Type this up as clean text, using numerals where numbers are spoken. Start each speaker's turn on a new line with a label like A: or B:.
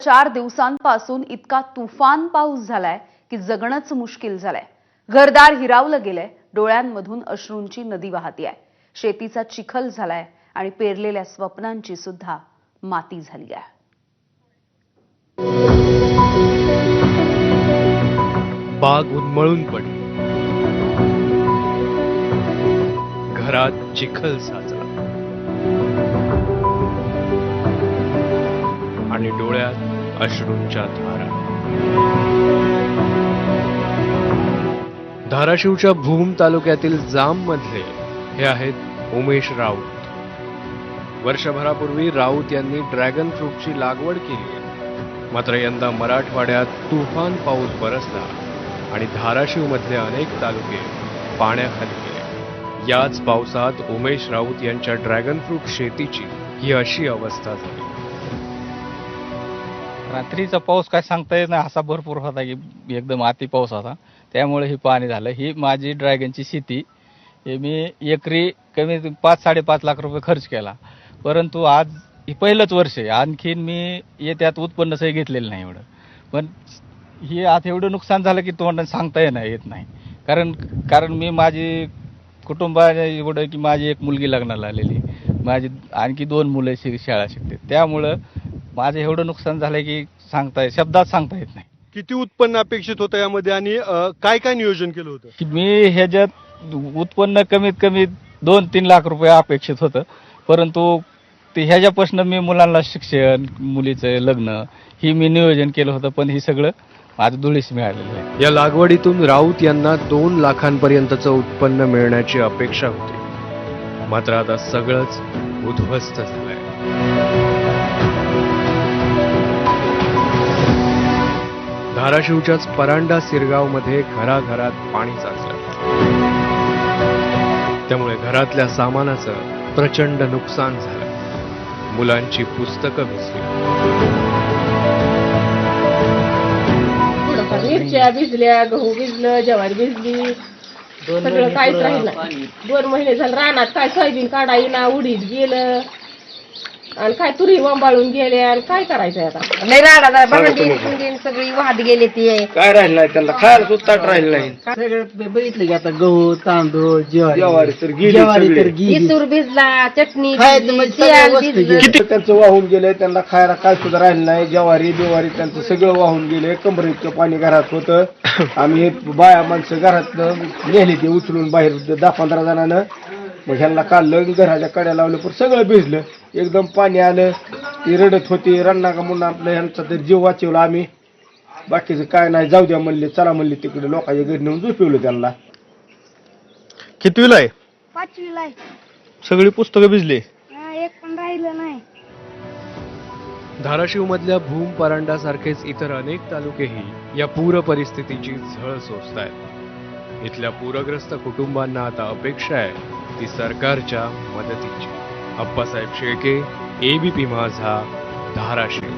A: 4 दिवसांपासून इतका तुफान पाऊस झालाय की जगणंच मुश्किल झालंय। घरदार हिरावलं गेलंय, डोळ्यांमधून अश्रूंची नदी वाहतीये। शेतीचा चिखल झालाय आणि पेरलेल्या स्वप्नांची सुद्धा माती झाली आहे।
B: बाग उन्मळून पडली, घरात चिखल साचला आणि डोळ्यात अश्रूंच्या धारा। धाराशिवच्या भूम तालुक्यातील जाम मधले हे आहेत उमेश राऊत। वर्षभरापूर्वी राऊत यांनी ड्रॅगन फ्रूटची लागवड केली, मात्र यंदा मराठवाड्यात तुफान पाऊस बरसला आणि धाराशिव मधले अनेक तालुके पाण्याखाली गेले। याच पावसात उमेश राऊत यांच्या ड्रॅगन फ्रूट शेतीची ही अशी अवस्था झाली।
C: रात्रीचा पाऊस काय सांगता येत नाही, असा भरपूर होता की एकदम अति पाऊस होता, त्यामुळे ही पाणी झालं। ही माझी ड्रॅगनची शेती, हे मी एकरी कमी 5-5.5 लाख रुपये खर्च केला, परंतु आज ही पहिलंच वर्ष आहे। आणखीन मी त्यात उत्पन्न सही घेतलेलं नाही एवढं, पण ही आता एवढं नुकसान झालं की तोंडाने सांगता येत नाही। कारण मी माझी कुटुंबाने एवढं की माझी एक मुलगी लग्नाला आलेली, माझी आणखी 2 मुलं शाळा शिकते, त्यामुळं माझं एवढं नुकसान झालंय की शब्दात सांगता येत नाही।
B: किती उत्पन्न अपेक्षित होतं यामध्ये आणि काय काय नियोजन केलं होतं?
C: की मी ह्याच्यात उत्पन्न कमीत कमी 2-3 लाख रुपये अपेक्षित होतं, परंतु ते ह्याच्यापासून मी मुलांना शिक्षण, मुलीचं लग्न ही मी नियोजन केलं होतं, पण हे सगळं माझं धुळीस मिळालेलं आहे।
B: या लागवडीतून राऊत यांना 2 लाखांपर्यंतचं उत्पन्न मिळण्याची अपेक्षा होती, मात्र आता सगळंच उद्ध्वस्त झालंय। धाराशिवच्याच परांडा सिरगावमध्ये घराघरात पाणी साचलं, त्यामुळे घरातल्या सामानाचं प्रचंड नुकसान झालं। मुलांची पुस्तकं भिजली,
D: मिरच्या भिजल्या, गहू भिजलं, ज्वारी भिजली, सगळं काहीच राहिलं नाही। 2 महिने झालं रानात काय सोयाबीन काढायला उडीद गेलं आणि काय तुरी वंबाळून गेले आणि काय करायचं आता।
E: लय राडा भांडी सगळी वाहत गेली ती,
F: काय राहिलं नाही त्यांना खायला सुद्धा राहिलं नाही।
E: सगळं बघितलं की आता गहू, तांदूळ,
F: ज्वारी तर गेली,
E: इसूर भिजला, चटणी
F: किती त्यांचं वाहून गेले, त्यांना खायला काय सुद्धा राहिलं नाही। ज्वारी बिवारी त्यांचं सगळं वाहून गेले, कमरेचं पाणी घरात होतं। आम्ही बाया माणसं घरात नेली ते उचलून बाहेर 10-15 जणांना, मग ह्यांना काढलं, घराच्या कड्या लावलं, पण सगळं भिजलं, एकदम पाणी आलं। ती रडत होती, रडना का म्हणून आपलं ह्यांचा तर जीव वाचवला आम्ही, बाकीचं काय नाही, जाऊ द्या म्हणले, चला म्हणले तिकडे लोकांच्या घरी नेऊन झोपवलं त्यांना।
B: कितवीला आहे?
G: 5वीला आहे।
B: सगळी पुस्तकं भिजली,
G: एक पण राहिलं नाही।
B: धाराशिव मधल्या भूम परांडा सारखेच इतर अनेक तालुकेही या पूर परिस्थितीची झळ सोसतायत। इथल्या पूरग्रस्त कुटुंबांना आता अपेक्षा आहे ती सरकारच्या मदतीची। अप्पासाहेब शेळके, ABP माझा, धाराशिव।